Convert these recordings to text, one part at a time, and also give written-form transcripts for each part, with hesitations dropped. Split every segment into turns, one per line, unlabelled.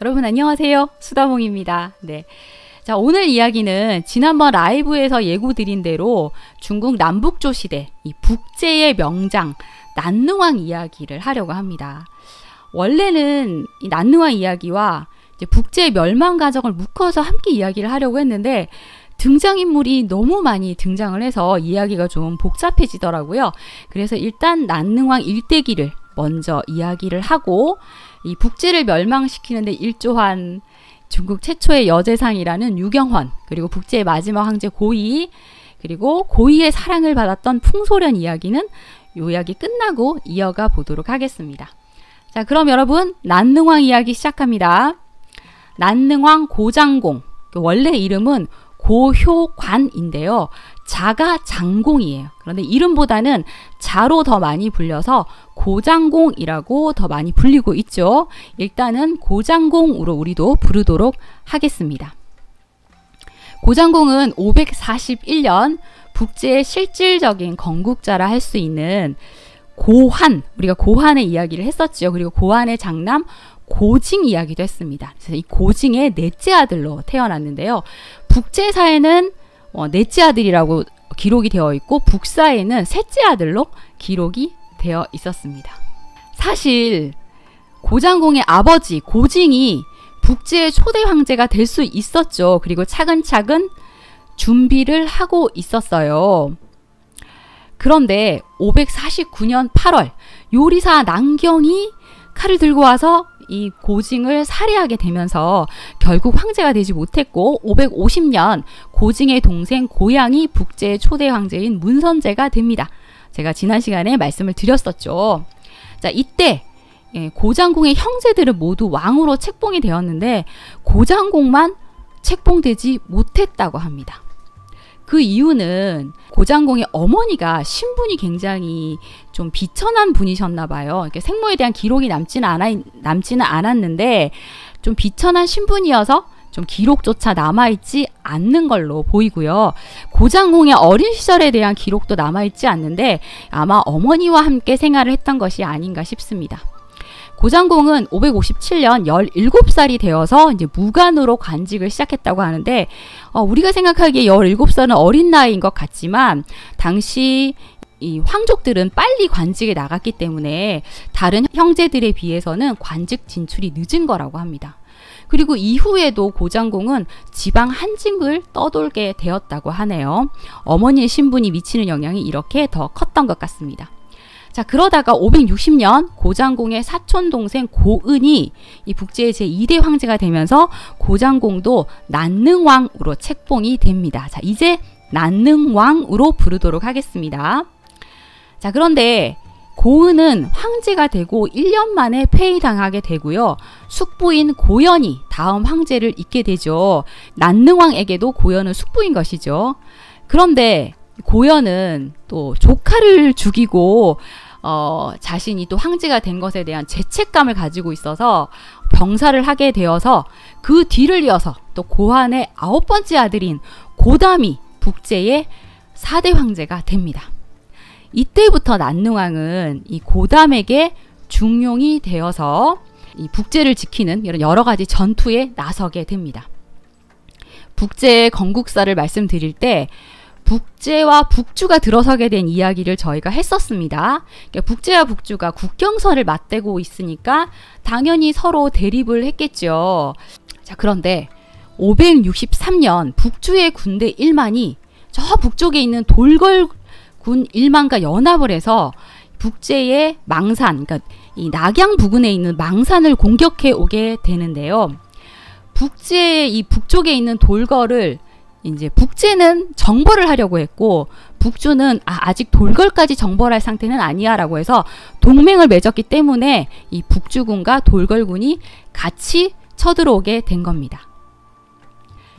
여러분 안녕하세요. 수다몽입니다. 네. 자, 오늘 이야기는 지난번 라이브에서 예고드린 대로 중국 남북조 시대 이 북제의 명장 난능왕 이야기를 하려고 합니다. 원래는 이 난능왕 이야기와 이제 북제의 멸망 과정을 묶어서 함께 이야기를 하려고 했는데 등장인물이 너무 많이 등장을 해서 이야기가 좀 복잡해지더라고요. 그래서 일단 난능왕 일대기를 먼저 이야기를 하고 이 북제를 멸망시키는데 일조한 중국 최초의 여제상이라는 유경헌, 그리고 북제의 마지막 황제 고이, 그리고 고이의 사랑을 받았던 풍소련 이야기는 요 이야기 끝나고 이어가 보도록 하겠습니다. 자, 그럼 여러분 난능왕 이야기 시작합니다. 난능왕 고장공, 원래 이름은 고효관인데요. 자가 장공이에요. 그런데 이름보다는 자로 더 많이 불려서 고장공이라고 더 많이 불리고 있죠. 일단은 고장공으로 우리도 부르도록 하겠습니다. 고장공은 541년 북제의 실질적인 건국자라 할 수 있는 고한, 우리가 고한의 이야기를 했었죠. 그리고 고한의 장남 고징 이야기도 했습니다. 그래서 이 고징의 넷째 아들로 태어났는데요. 북제사에는 넷째 아들이라고 기록이 되어 있고 북사에는 셋째 아들로 기록이 되어 있었습니다. 사실 고장공의 아버지 고징이 북제의 초대 황제가 될 수 있었죠. 그리고 차근차근 준비를 하고 있었어요. 그런데 549년 8월 요리사 난경이 칼을 들고 와서 이 고징을 살해하게 되면서 결국 황제가 되지 못했고 550년 고징의 동생 고양이 북제의 초대 황제인 문선제가 됩니다. 제가 지난 시간에 말씀을 드렸었죠. 자, 이때 고장공의 형제들은 모두 왕으로 책봉이 되었는데 고장공만 책봉되지 못했다고 합니다. 그 이유는 고장공의 어머니가 신분이 굉장히 좀 비천한 분이셨나 봐요. 생모에 대한 기록이 남지는 않았는데 좀 비천한 신분이어서 좀 기록조차 남아있지 않는 걸로 보이고요. 고장공의 어린 시절에 대한 기록도 남아있지 않는데 아마 어머니와 함께 생활을 했던 것이 아닌가 싶습니다. 고장공은 557년 17살이 되어서 이제 무관으로 관직을 시작했다고 하는데 우리가 생각하기에 17살은 어린 나이인 것 같지만 당시 이 황족들은 빨리 관직에 나갔기 때문에 다른 형제들에 비해서는 관직 진출이 늦은 거라고 합니다. 그리고 이후에도 고장공은 지방 한직을 떠돌게 되었다고 하네요. 어머니의 신분이 미치는 영향이 이렇게 더 컸던 것 같습니다. 자, 그러다가 560년 고장공의 사촌 동생 고은이 이 북제의 제2대 황제가 되면서 고장공도 난능왕으로 책봉이 됩니다. 자, 이제 난능왕으로 부르도록 하겠습니다. 자, 그런데 고은은 황제가 되고 1년 만에 폐위당하게 되고요. 숙부인 고연이 다음 황제를 잇게 되죠. 난능왕에게도 고연은 숙부인 것이죠. 그런데 고연은 또 조카를 죽이고 자신이 또 황제가 된 것에 대한 죄책감을 가지고 있어서 병사를 하게 되어서 그 뒤를 이어서 또 고한의 9번째 아들인 고담이 북제의 4대 황제가 됩니다. 이때부터 난능왕은 이 고담에게 중용이 되어서 이 북제를 지키는 이런 여러 가지 전투에 나서게 됩니다. 북제의 건국사를 말씀드릴 때 북제와 북주가 들어서게 된 이야기를 저희가 했었습니다. 그러니까 북제와 북주가 국경선을 맞대고 있으니까 당연히 서로 대립을 했겠죠. 자, 그런데 563년 북주의 군대 1만이 저 북쪽에 있는 돌걸군 1만과 연합을 해서 북제의 망산, 그러니까 이 낙양 부근에 있는 망산을 공격해 오게 되는데요. 북제의 이 북쪽에 있는 돌걸을 이제 북제는 정벌을 하려고 했고 북주는 아직 돌걸까지 정벌할 상태는 아니야 라고 해서 동맹을 맺었기 때문에 이 북주군과 돌걸군이 같이 쳐들어오게 된 겁니다.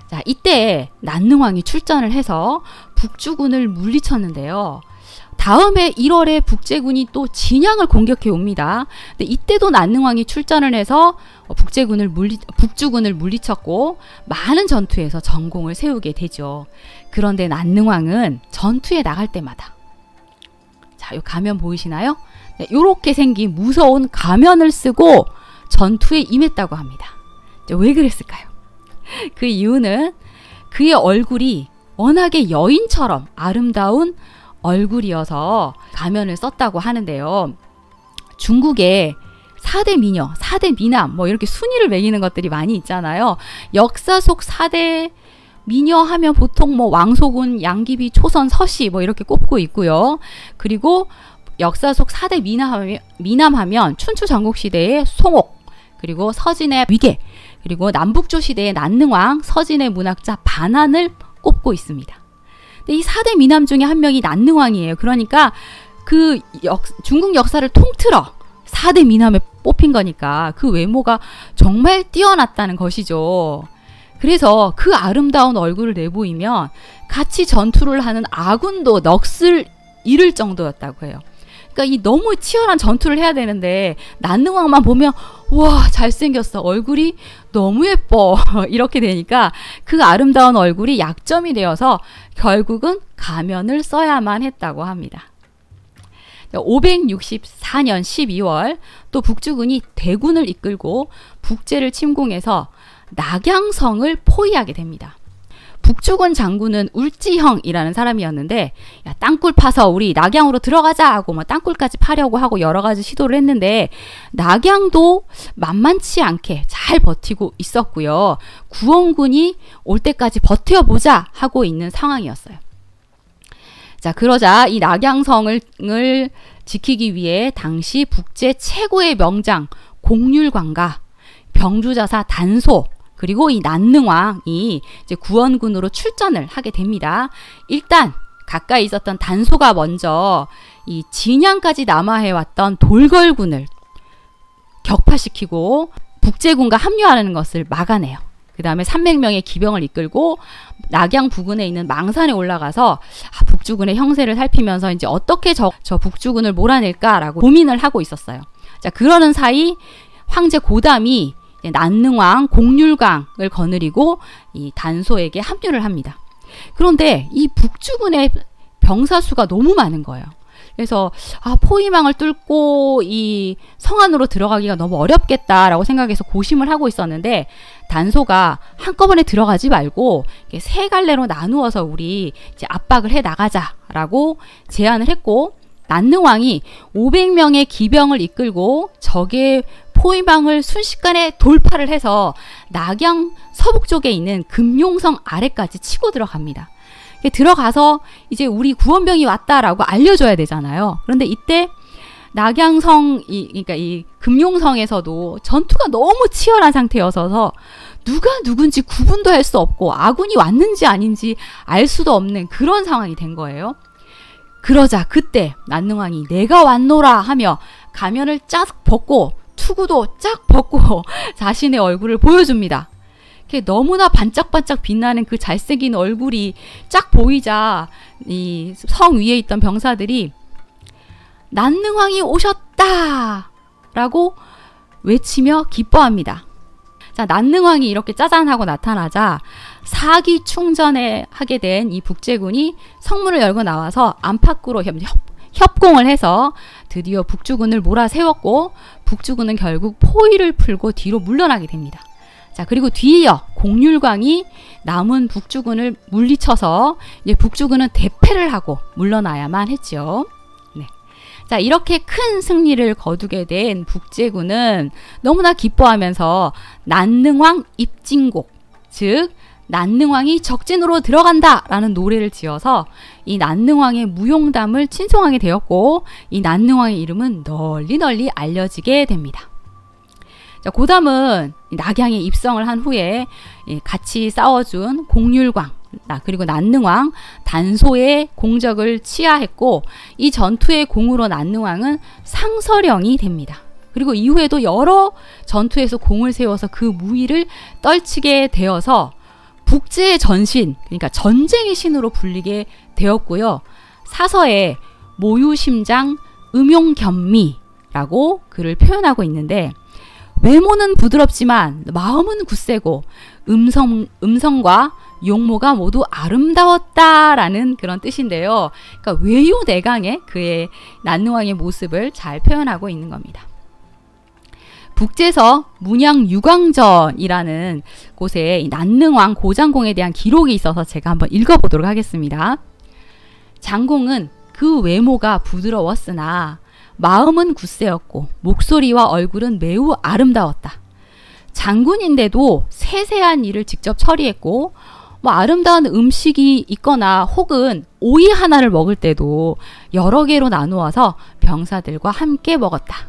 자, 이때 난능왕이 출전을 해서 북주군을 물리쳤는데요. 다음해 1월에 북제군이 또 진양을 공격해 옵니다. 근데 이때도 난능왕이 출전을 해서 북주군을 물리쳤고 많은 전투에서 전공을 세우게 되죠. 그런데 난능왕은 전투에 나갈 때마다, 자, 이 가면 보이시나요? 네, 이렇게 생긴 무서운 가면을 쓰고 전투에 임했다고 합니다. 왜 그랬을까요? 그 이유는 그의 얼굴이 워낙에 여인처럼 아름다운 얼굴이어서 가면을 썼다고 하는데요. 중국에 4대 미녀, 4대 미남 뭐 이렇게 순위를 매기는 것들이 많이 있잖아요. 역사 속 4대 미녀 하면 보통 뭐 왕소군, 양귀비, 초선, 서씨 뭐 이렇게 꼽고 있고요. 그리고 역사 속 4대 미남 하면 춘추 전국시대의 송옥, 그리고 서진의 위계, 그리고 남북조 시대의 난능왕, 서진의 문학자 반한을 꼽고 있습니다. 근데 이 4대 미남 중에 한 명이 난능왕이에요. 그러니까 그 중국 역사를 통틀어 4대 미남에 뽑힌 거니까 그 외모가 정말 뛰어났다는 것이죠. 그래서 그 아름다운 얼굴을 내보이면 같이 전투를 하는 아군도 넋을 잃을 정도였다고 해요. 그러니까 이 너무 치열한 전투를 해야 되는데 난능왕만 보면 와 잘생겼어, 얼굴이 너무 예뻐 이렇게 되니까 그 아름다운 얼굴이 약점이 되어서 결국은 가면을 써야만 했다고 합니다. 564년 12월 또 북주군이 대군을 이끌고 북제를 침공해서 낙양성을 포위하게 됩니다. 북주군 장군은 울지형이라는 사람이었는데 야, 땅굴 파서 우리 낙양으로 들어가자 하고 뭐 땅굴까지 파려고 하고 여러 가지 시도를 했는데 낙양도 만만치 않게 잘 버티고 있었고요. 구원군이 올 때까지 버텨보자 하고 있는 상황이었어요. 자, 그러자 이 낙양성을 지키기 위해 당시 북제 최고의 명장 공률관과 병주자사 단소, 그리고 이 난능왕이 이제 구원군으로 출전을 하게 됩니다. 일단 가까이 있었던 단소가 먼저 이 진양까지 남하해왔던 돌걸군을 격파시키고 북제군과 합류하는 것을 막아내요. 그 다음에 300명의 기병을 이끌고 낙양 부근에 있는 망산에 올라가서 북주군의 형세를 살피면서 이제 어떻게 저 북주군을 몰아낼까라고 고민을 하고 있었어요. 자, 그러는 사이 황제 고담이 난능왕 공률광을 거느리고 이 단소에게 합류를 합니다. 그런데 이 북주군의 병사 수가 너무 많은 거예요. 그래서 포위망을 뚫고 이 성 안으로 들어가기가 너무 어렵겠다라고 생각해서 고심을 하고 있었는데 단소가 한꺼번에 들어가지 말고 세 갈래로 나누어서 우리 이제 압박을 해 나가자라고 제안을 했고, 난능왕이 500명의 기병을 이끌고 적의 포위망을 순식간에 돌파를 해서 낙양 서북 쪽에 있는 금용성 아래까지 치고 들어갑니다. 들어가서 이제 우리 구원병이 왔다라고 알려줘야 되잖아요. 그런데 이때 낙양성, 그러니까 이 금용성에서도 전투가 너무 치열한 상태여서 누가 누군지 구분도 할 수 없고 아군이 왔는지 아닌지 알 수도 없는 그런 상황이 된 거예요. 그러자 그때 난능왕이 내가 왔노라 하며 가면을 쫙 벗고 투구도 쫙 벗고 자신의 얼굴을 보여줍니다. 너무나 반짝반짝 빛나는 그 잘생긴 얼굴이 쫙 보이자 이 성 위에 있던 병사들이 난능왕이 오셨다 라고 외치며 기뻐합니다. 자, 난능왕이 이렇게 짜잔하고 나타나자 사기 충전에 하게 된 이 북제군이 성문을 열고 나와서 안팎으로 협공을 해서 드디어 북주군을 몰아세웠고 북주군은 결국 포위를 풀고 뒤로 물러나게 됩니다. 자, 그리고 뒤이어 공률광이 남은 북주군을 물리쳐서 이제 북주군은 대패를 하고 물러나야만 했죠. 네. 자, 이렇게 큰 승리를 거두게 된 북제군은 너무나 기뻐하면서 난능왕 입진곡, 즉 난능왕이 적진으로 들어간다 라는 노래를 지어서 이 난능왕의 무용담을 친송하게 되었고, 이 난능왕의 이름은 널리 알려지게 됩니다. 자, 고담은 낙양에 입성을 한 후에 같이 싸워준 공률광 그리고 난능왕 단소의 공적을 치하했고, 이 전투의 공으로 난능왕은 상서령이 됩니다. 그리고 이후에도 여러 전투에서 공을 세워서 그 무위를 떨치게 되어서 북제의 전신, 그러니까 전쟁의 신으로 불리게 되었고요. 사서에 모유심장 음용견미라고 그를 표현하고 있는데, 외모는 부드럽지만 마음은 굳세고 음성과 용모가 모두 아름다웠다라는 그런 뜻인데요. 그러니까 외유내강의 그의 난능왕의 모습을 잘 표현하고 있는 겁니다. 북제서 문양유광전이라는 곳에 이 난능왕 고장공에 대한 기록이 있어서 제가 한번 읽어보도록 하겠습니다. 장공은 그 외모가 부드러웠으나 마음은 굳세였고 목소리와 얼굴은 매우 아름다웠다. 장군인데도 세세한 일을 직접 처리했고 아름다운 음식이 있거나 혹은 오이 하나를 먹을 때도 여러 개로 나누어서 병사들과 함께 먹었다.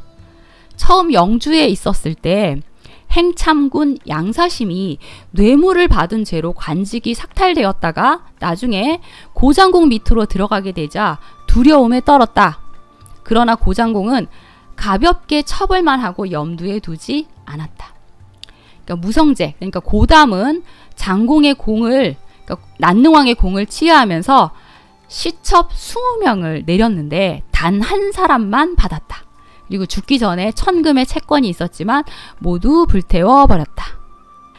처음 영주에 있었을 때 행참군 양사심이 뇌물을 받은 죄로 관직이 삭탈되었다가 나중에 고장공 밑으로 들어가게 되자 두려움에 떨었다. 그러나 고장공은 가볍게 처벌만 하고 염두에 두지 않았다. 그러니까 무성제, 그러니까 고담은 장공의 공을, 그러니까 난능왕의 공을 치하하면서 시첩 20명을 내렸는데 단 한 사람만 받았다. 그리고 죽기 전에 천금의 채권이 있었지만 모두 불태워 버렸다.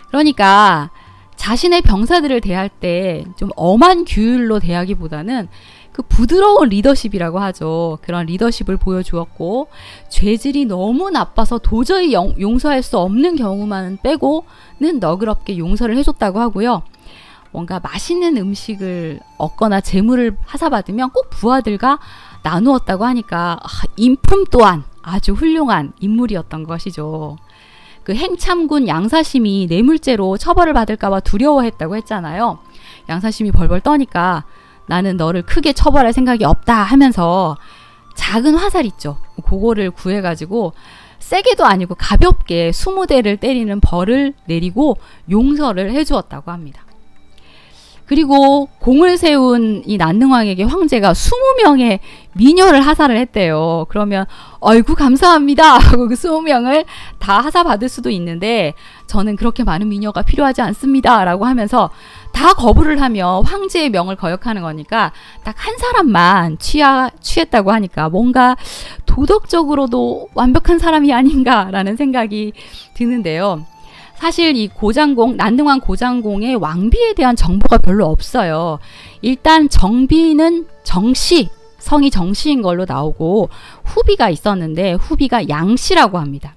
그러니까 자신의 병사들을 대할 때 좀 엄한 규율로 대하기보다는 그 부드러운 리더십이라고 하죠. 그런 리더십을 보여주었고 죄질이 너무 나빠서 도저히 용서할 수 없는 경우만 빼고는 너그럽게 용서를 해줬다고 하고요. 뭔가 맛있는 음식을 얻거나 재물을 하사받으면 꼭 부하들과 나누었다고 하니까 인품 또한 아주 훌륭한 인물이었던 것이죠. 그 행참군 양사심이 뇌물죄로 처벌을 받을까봐 두려워했다고 했잖아요. 양사심이 벌벌 떠니까 나는 너를 크게 처벌할 생각이 없다 하면서 작은 화살 있죠. 그거를 구해가지고 세게도 아니고 가볍게 20대를 때리는 벌을 내리고 용서를 해주었다고 합니다. 그리고 공을 세운 이 난능왕에게 황제가 20명의 미녀를 하사를 했대요. 그러면 어이구 감사합니다 하고 그 20명을 다 하사받을 수도 있는데 저는 그렇게 많은 미녀가 필요하지 않습니다 라고 하면서 다 거부를 하며 황제의 명을 거역하는 거니까 딱 한 사람만 취했다고 하니까 뭔가 도덕적으로도 완벽한 사람이 아닌가라는 생각이 드는데요. 사실 이 고장공, 난능왕 고장공의 왕비에 대한 정보가 별로 없어요. 일단 정비는 정씨, 성이 정씨인 걸로 나오고 후비가 있었는데 후비가 양씨라고 합니다.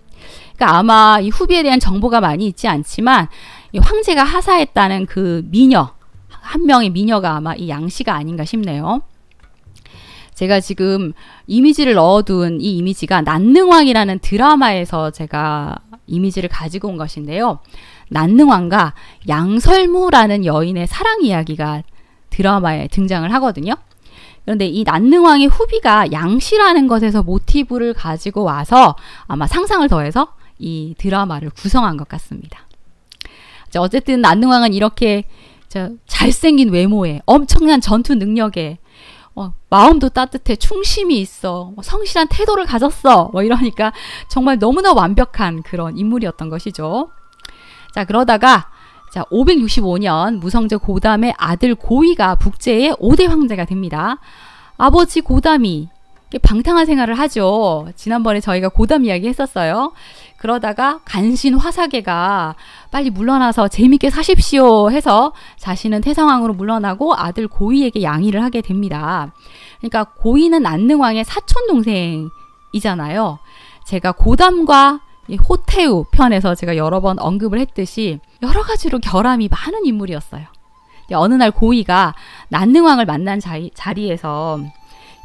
그러니까 아마 이 후비에 대한 정보가 많이 있지 않지만 이 황제가 하사했다는 그 미녀, 한 명의 미녀가 아마 이 양씨가 아닌가 싶네요. 제가 지금 이미지를 넣어둔 이 이미지가 난능왕이라는 드라마에서 제가 이미지를 가지고 온 것인데요. 난능왕과 양설무라는 여인의 사랑 이야기가 드라마에 등장을 하거든요. 그런데 이 난능왕의 후비가 양씨라는 것에서 모티브를 가지고 와서 아마 상상을 더해서 이 드라마를 구성한 것 같습니다. 어쨌든 난능왕은 이렇게 잘생긴 외모에 엄청난 전투 능력에 마음도 따뜻해 충심이 있어 성실한 태도를 가졌어 이러니까 정말 너무나 완벽한 그런 인물이었던 것이죠. 자 그러다가 565년 무성제 고담의 아들 고이가 북제의 5대 황제가 됩니다. 아버지 고담이 방탕한 생활을 하죠. 지난번에 저희가 고담 이야기 했었어요. 그러다가 간신 화사계가 빨리 물러나서 재밌게 사십시오 해서 자신은 태상왕으로 물러나고 아들 고이에게 양위를 하게 됩니다. 그러니까 고이는 난능왕의 사촌 동생이잖아요. 제가 고담과 호태우 편에서 제가 여러 번 언급을 했듯이 여러 가지로 결함이 많은 인물이었어요. 어느 날 고이가 난능왕을 만난 자리에서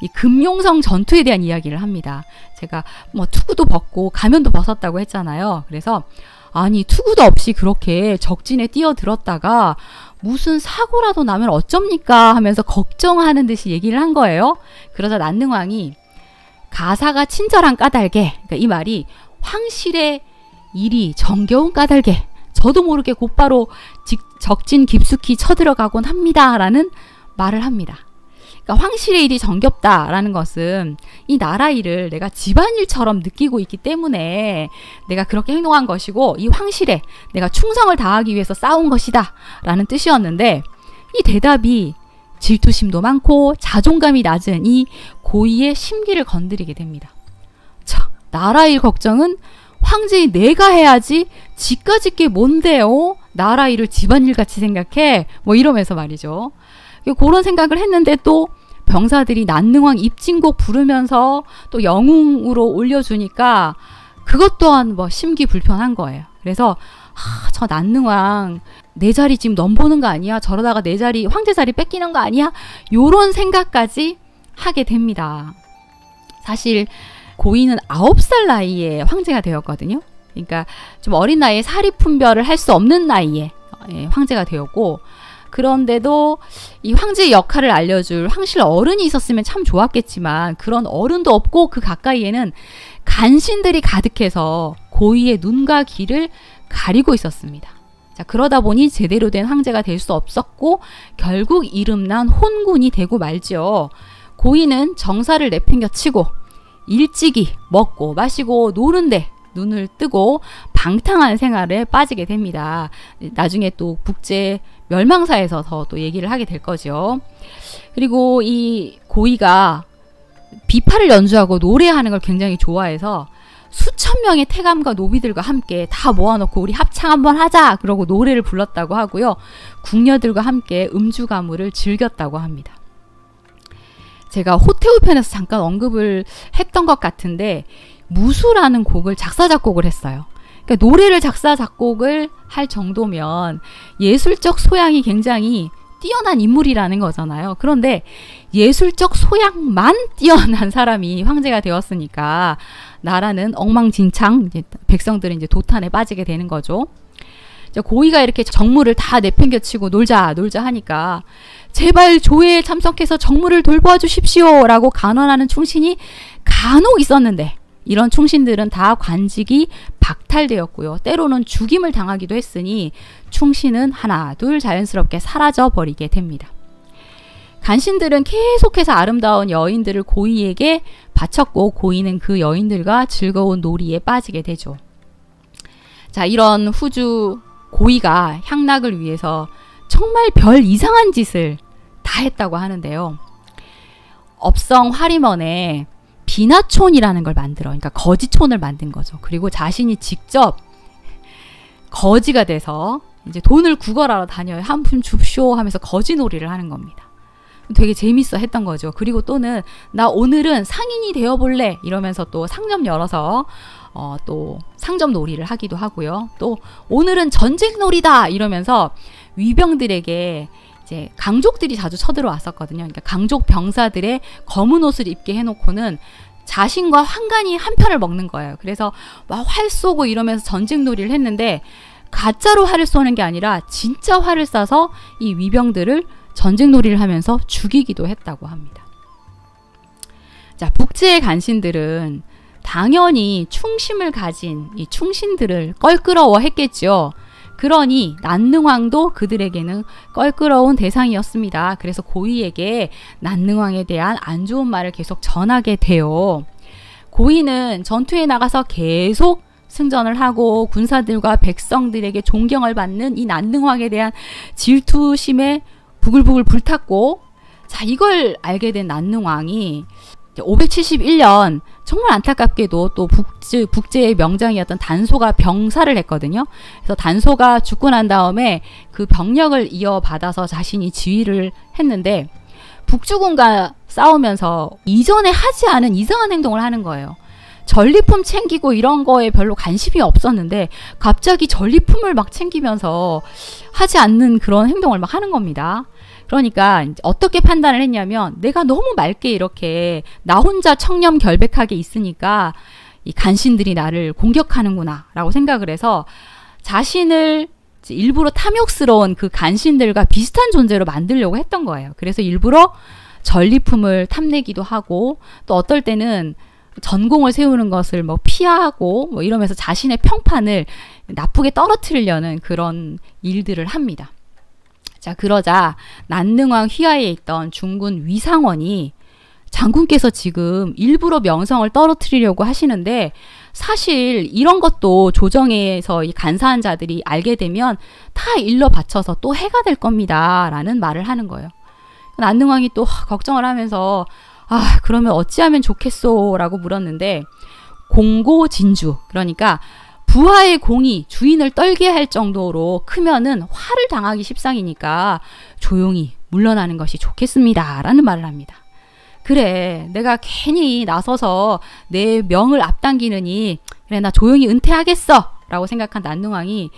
이 금용성 전투에 대한 이야기를 합니다. 제가 투구도 벗고 가면도 벗었다고 했잖아요. 그래서 아니 투구도 없이 그렇게 적진에 뛰어들었다가 무슨 사고라도 나면 어쩝니까 하면서 걱정하는 듯이 얘기를 한 거예요. 그러자 난능왕이 가사가 친절한 까닭에, 그러니까 이 말이 황실의 일이 정겨운 까닭에 저도 모르게 곧바로 적진 깊숙이 쳐들어가곤 합니다 라는 말을 합니다. 그러니까 황실의 일이 정겹다라는 것은 이 나라 일을 내가 집안일처럼 느끼고 있기 때문에 내가 그렇게 행동한 것이고 이 황실에 내가 충성을 다하기 위해서 싸운 것이다 라는 뜻이었는데 이 대답이 질투심도 많고 자존감이 낮은 이 고이의 심기를 건드리게 됩니다. 자, 나라 일 걱정은 황제인 내가 해야지 지까짓 게 뭔데요? 나라 일을 집안일같이 생각해? 이러면서 말이죠. 그런 생각을 했는데 또 병사들이 난능왕 입진곡 부르면서 또 영웅으로 올려주니까 그것 또한 뭐 심기불편한 거예요. 그래서 저 난능왕 내 자리 지금 넘보는 거 아니야? 저러다가 내 자리 황제 자리 뺏기는 거 아니야? 요런 생각까지 하게 됩니다. 사실 고인은 9살 나이에 황제가 되었거든요. 그러니까 좀 어린 나이에 사리품별을 할 수 없는 나이에 황제가 되었고, 그런데도 이 황제의 역할을 알려줄 황실 어른이 있었으면 참 좋았겠지만 그런 어른도 없고 그 가까이에는 간신들이 가득해서 고위의 눈과 귀를 가리고 있었습니다. 자, 그러다 보니 제대로 된 황제가 될 수 없었고 결국 이름난 혼군이 되고 말죠. 고위는 정사를 내팽겨치고 일찍이 먹고 마시고 노는데 눈을 뜨고 방탕한 생활에 빠지게 됩니다. 나중에 또 북제 멸망사에서 더 또 얘기를 하게 될 거죠. 그리고 이 고위가 비파를 연주하고 노래하는 걸 굉장히 좋아해서 수천 명의 태감과 노비들과 함께 다 모아놓고 우리 합창 한번 하자 그러고 노래를 불렀다고 하고요. 궁녀들과 함께 음주가무를 즐겼다고 합니다. 제가 호태우 편에서 잠깐 언급을 했던 것 같은데 무수라는 곡을 작사 작곡을 했어요. 그러니까 노래를 작사 작곡을 할 정도면 예술적 소양이 굉장히 뛰어난 인물이라는 거잖아요. 그런데 예술적 소양만 뛰어난 사람이 황제가 되었으니까 나라는 엉망진창, 이제 백성들은 이제 도탄에 빠지게 되는 거죠. 고위가 이렇게 정무를 다 내팽겨치고 놀자 하니까 제발 조회에 참석해서 정무를 돌보아 주십시오 라고 간언하는 충신이 간혹 있었는데 이런 충신들은 다 관직이 박탈되었고요. 때로는 죽임을 당하기도 했으니 충신은 하나 둘 자연스럽게 사라져 버리게 됩니다. 간신들은 계속해서 아름다운 여인들을 고위에게 바쳤고 고위는 그 여인들과 즐거운 놀이에 빠지게 되죠. 자, 이런 후주 고위가 향락을 위해서 정말 별 이상한 짓을 다 했다고 하는데요. 업성 화림원에 비나촌이라는 걸 만들어, 그러니까 거지촌을 만든 거죠. 그리고 자신이 직접 거지가 돼서 이제 돈을 구걸하러 다녀요. 한 푼 줍쇼 하면서 거지놀이를 하는 겁니다. 되게 재밌어 했던 거죠. 그리고 또는 나 오늘은 상인이 되어볼래 이러면서 또 상점 열어서 또 상점 놀이를 하기도 하고요. 또 오늘은 전쟁 놀이다 이러면서 위병들에게 이제 강족들이 자주 쳐들어왔었거든요. 그러니까 강족 병사들의 검은 옷을 입게 해놓고는 자신과 환관이 한 편을 먹는 거예요. 그래서 막 활 쏘고 이러면서 전쟁 놀이를 했는데 가짜로 활을 쏘는 게 아니라 진짜 활을 쏴서 이 위병들을 전쟁 놀이를 하면서 죽이기도 했다고 합니다. 자, 북지의 간신들은 당연히 충심을 가진 이 충신들을 껄끄러워했겠죠. 그러니 난능왕도 그들에게는 껄끄러운 대상이었습니다. 그래서 고위에게 난능왕에 대한 안 좋은 말을 계속 전하게 돼요. 고위는 전투에 나가서 계속 승전을 하고 군사들과 백성들에게 존경을 받는 이 난능왕에 대한 질투심에 부글부글 불탔고, 자, 이걸 알게 된 난능왕이 571년 정말 안타깝게도 또 북제의 명장이었던 단소가 병사를 했거든요. 그래서 단소가 죽고 난 다음에 그 병력을 이어받아서 자신이 지휘를 했는데 북주군과 싸우면서 이전에 하지 않은 이상한 행동을 하는 거예요. 전리품 챙기고 이런 거에 별로 관심이 없었는데 갑자기 전리품을 막 챙기면서 하지 않는 그런 행동을 막 하는 겁니다. 그러니까 어떻게 판단을 했냐면 내가 너무 맑게 이렇게 나 혼자 청렴결백하게 있으니까 이 간신들이 나를 공격하는구나 라고 생각을 해서 자신을 일부러 탐욕스러운 그 간신들과 비슷한 존재로 만들려고 했던 거예요. 그래서 일부러 전리품을 탐내기도 하고 또 어떨 때는 전공을 세우는 것을 뭐 피하고 뭐 이러면서 자신의 평판을 나쁘게 떨어뜨리려는 그런 일들을 합니다. 자, 그러자 난능왕 휘하에 있던 중군 위상원이 장군께서 지금 일부러 명성을 떨어뜨리려고 하시는데 사실 이런 것도 조정에서 이 간사한 자들이 알게 되면 다 일러 바쳐서 또 해가 될 겁니다 라는 말을 하는 거예요. 난능왕이 또 걱정을 하면서 그러면 어찌하면 좋겠소 라고 물었는데 공고진주, 그러니까 부하의 공이 주인을 떨게 할 정도로 크면은 화를 당하기 십상이니까 조용히 물러나는 것이 좋겠습니다 라는 말을 합니다. 그래, 내가 괜히 나서서 내 명을 앞당기느니 그래, 나 조용히 은퇴하겠어 라고 생각한 난능왕이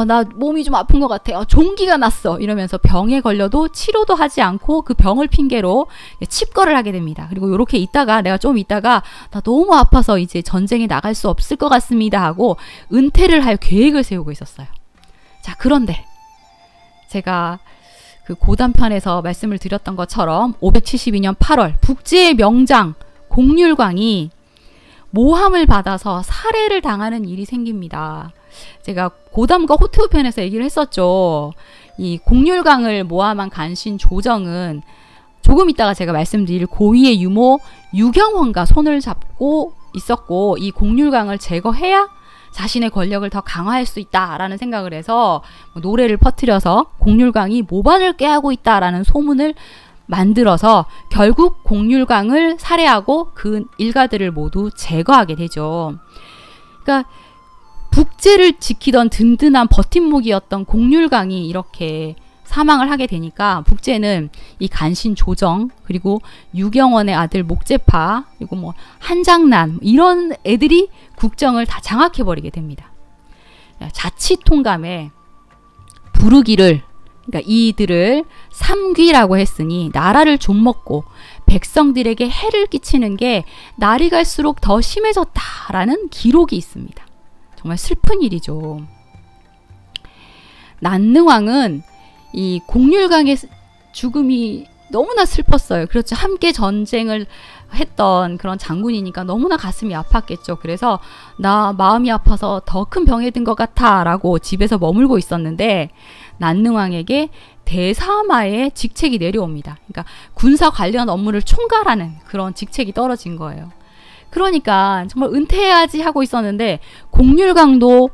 나 몸이 좀 아픈 것 같아. 종기가 났어. 이러면서 병에 걸려도 치료도 하지 않고 그 병을 핑계로 칩거를 하게 됩니다. 그리고 이렇게 있다가 내가 좀 있다가 나 너무 아파서 이제 전쟁에 나갈 수 없을 것 같습니다 하고 은퇴를 할 계획을 세우고 있었어요. 자, 그런데 제가 그 고단편에서 말씀을 드렸던 것처럼 572년 8월 북제의 명장 공률광이 모함을 받아서 살해를 당하는 일이 생깁니다. 제가 고담과 호태우편에서 얘기를 했었죠. 이 공률광을 모함한 간신 조정은 조금 있다가 제가 말씀드릴 고위의 유모 유경원과 손을 잡고 있었고, 이 공률광을 제거해야 자신의 권력을 더 강화할 수 있다라는 생각을 해서 노래를 퍼뜨려서 공률광이 모반을 꾀하고 있다라는 소문을 만들어서 결국 공률광을 살해하고 그 일가들을 모두 제거하게 되죠. 그러니까 북제를 지키던 든든한 버팀목이었던 공률광이 이렇게 사망을 하게 되니까 북제는 이 간신 조정, 그리고 유경원의 아들 목제파, 그리고 뭐 한장난 이런 애들이 국정을 다 장악해버리게 됩니다. 자치통감에 부르기를, 그러니까 이들을 삼귀라고 했으니 나라를 좀먹고 백성들에게 해를 끼치는 게 날이 갈수록 더 심해졌다라는 기록이 있습니다. 정말 슬픈 일이죠. 난능왕은 이 공률광의 죽음이 너무나 슬펐어요. 그렇죠. 함께 전쟁을 했던 그런 장군이니까 너무나 가슴이 아팠겠죠. 그래서 나 마음이 아파서 더 큰 병에 든 것 같아 라고 집에서 머물고 있었는데 난능왕에게 대사마의 직책이 내려옵니다. 그러니까 군사 관련 업무를 총괄하는 그런 직책이 떨어진 거예요. 그러니까 정말 은퇴해야지 하고 있었는데 공률광도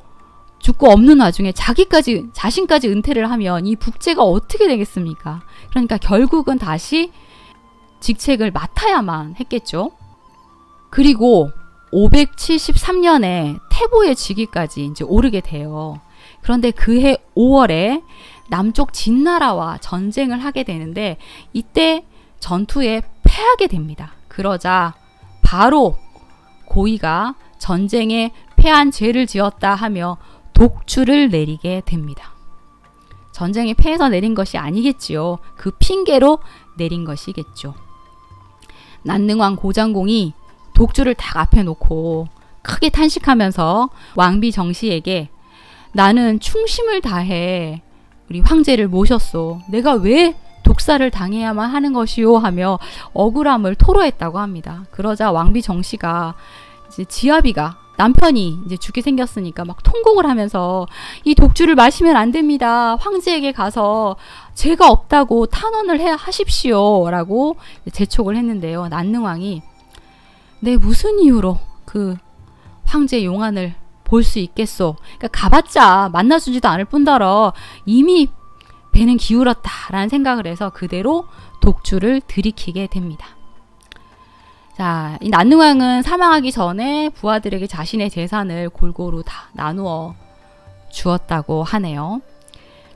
죽고 없는 와중에 자신까지 은퇴를 하면 이 북제가 어떻게 되겠습니까? 그러니까 결국은 다시 직책을 맡아야만 했겠죠. 그리고 573년에 태보의 직위까지 이제 오르게 돼요. 그런데 그해 5월에 남쪽 진나라와 전쟁을 하게 되는데 이때 전투에 패하게 됩니다. 그러자 바로 고이가 전쟁에 패한 죄를 지었다 하며 독주를 내리게 됩니다. 전쟁에 패해서 내린 것이 아니겠지요. 그 핑계로 내린 것이겠죠. 난능왕 고장공이 독주를 딱 앞에 놓고 크게 탄식하면서 왕비 정씨에게 나는 충심을 다해 우리 황제를 모셨소. 내가 왜 독사를 당해야만 하는 것이요 하며 억울함을 토로했다고 합니다. 그러자 왕비 정씨가 이제 지아비가 남편이 이제 죽게 생겼으니까 막 통곡을 하면서 이 독주를 마시면 안 됩니다. 황제에게 가서 죄가 없다고 탄원을 하십시오 라고 재촉을 했는데요. 난능왕이 네, 무슨 이유로 그 황제 용안을 볼 수 있겠소. 그러니까 가봤자 만나주지도 않을 뿐더러 이미 배는 기울었다라는 생각을 해서 그대로 독주를 들이키게 됩니다. 자, 이 난능왕은 사망하기 전에 부하들에게 자신의 재산을 골고루 다 나누어 주었다고 하네요.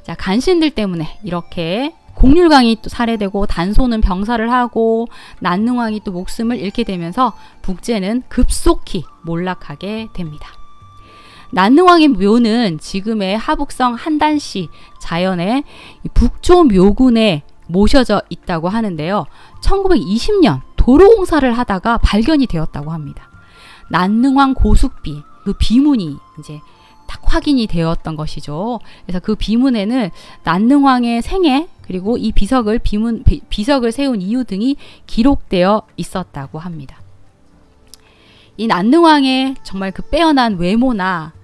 자, 간신들 때문에 이렇게 공률광이 또 살해되고 단소는 병사를 하고 난능왕이 또 목숨을 잃게 되면서 북제는 급속히 몰락하게 됩니다. 난능왕의 묘는 지금의 하북성 한단시 자연의 북조 묘군에 모셔져 있다고 하는데요. 1920년 도로공사를 하다가 발견이 되었다고 합니다. 난능왕 고숙비, 그 비문이 이제 딱 확인이 되었던 것이죠. 그래서 그 비문에는 난능왕의 생애 그리고 이 비석을 세운 이유 등이 기록되어 있었다고 합니다. 이 난능왕의 정말 그 빼어난 외모나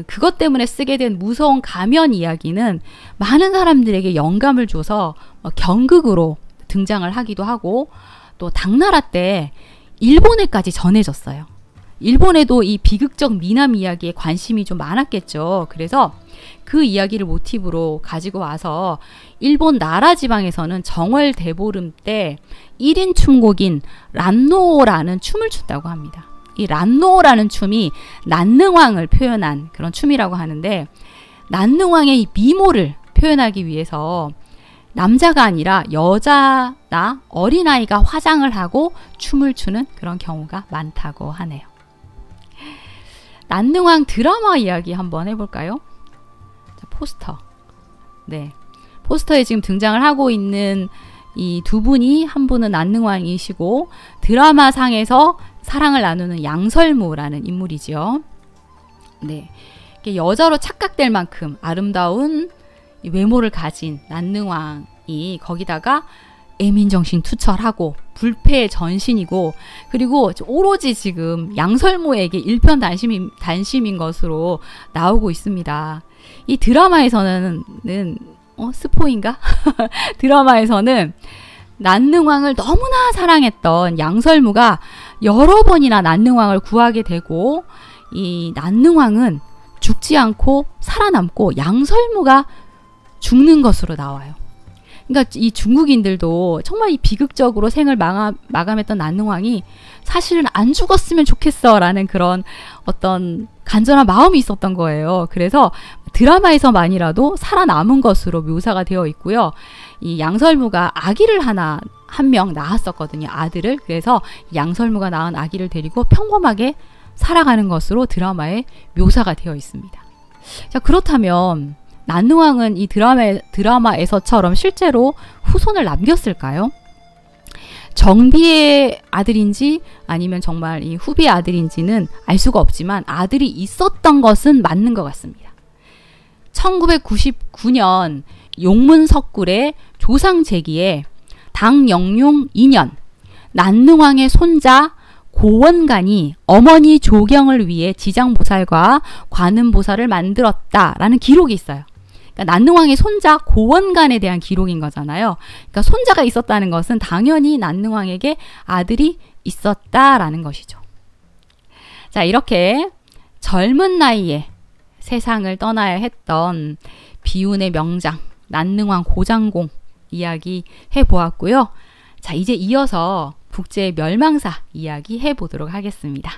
그것 때문에 쓰게 된 무서운 가면 이야기는 많은 사람들에게 영감을 줘서 경극으로 등장을 하기도 하고 또 당나라 때 일본에까지 전해졌어요. 일본에도 이 비극적 미남 이야기에 관심이 좀 많았겠죠. 그래서 그 이야기를 모티브로 가지고 와서 일본 나라 지방에서는 정월 대보름 때 1인 춤곡인 란노라는 춤을 춘다고 합니다. 이 란노라는 춤이 난능왕을 표현한 그런 춤이라고 하는데 난능왕의 이 미모를 표현하기 위해서 남자가 아니라 여자나 어린아이가 화장을 하고 춤을 추는 그런 경우가 많다고 하네요. 난능왕 드라마 이야기 한번 해볼까요? 자, 포스터. 네. 포스터에 지금 등장을 하고 있는 이 두 분이, 한 분은 난능왕이시고 드라마 상에서 사랑을 나누는 양설무라는 인물이지요. 네. 여자로 착각될 만큼 아름다운 외모를 가진 난능왕이 거기다가 애민정신 투철하고 불패의 전신이고, 그리고 오로지 지금 양설모에게 일편단심인 것으로 나오고 있습니다. 이 드라마에서는 스포인가? 드라마에서는 난능왕을 너무나 사랑했던 양설무가 여러 번이나 난능왕을 구하게 되고, 이 난능왕은 죽지 않고 살아남고 양설무가 죽는 것으로 나와요. 그러니까 이 중국인들도 정말 이 비극적으로 생을 마감했던 난능왕이 사실은 안 죽었으면 좋겠어라는 그런 어떤 간절한 마음이 있었던 거예요. 그래서 드라마에서만이라도 살아남은 것으로 묘사가 되어 있고요. 이 양설무가 아기를 한 명 낳았었거든요. 아들을. 그래서 양설무가 낳은 아기를 데리고 평범하게 살아가는 것으로 드라마에 묘사가 되어 있습니다. 자, 그렇다면 난능왕은 이 드라마에서처럼 실제로 후손을 남겼을까요? 정비의 아들인지 아니면 정말 이 후비의 아들인지는 알 수가 없지만 아들이 있었던 것은 맞는 것 같습니다. 1999년 용문석굴의 조상제기에 당영룡 2년 난능왕의 손자 고원간이 어머니 조경을 위해 지장보살과 관음보살을 만들었다라는 기록이 있어요. 그러니까 난능왕의 손자 고원간에 대한 기록인 거잖아요. 그러니까 손자가 있었다는 것은 당연히 난능왕에게 아들이 있었다라는 것이죠. 자, 이렇게 젊은 나이에 세상을 떠나야 했던 비운의 명장 난능왕 고장공 이야기 해보았고요. 자, 이제 이어서 북제의 멸망사 이야기 해보도록 하겠습니다.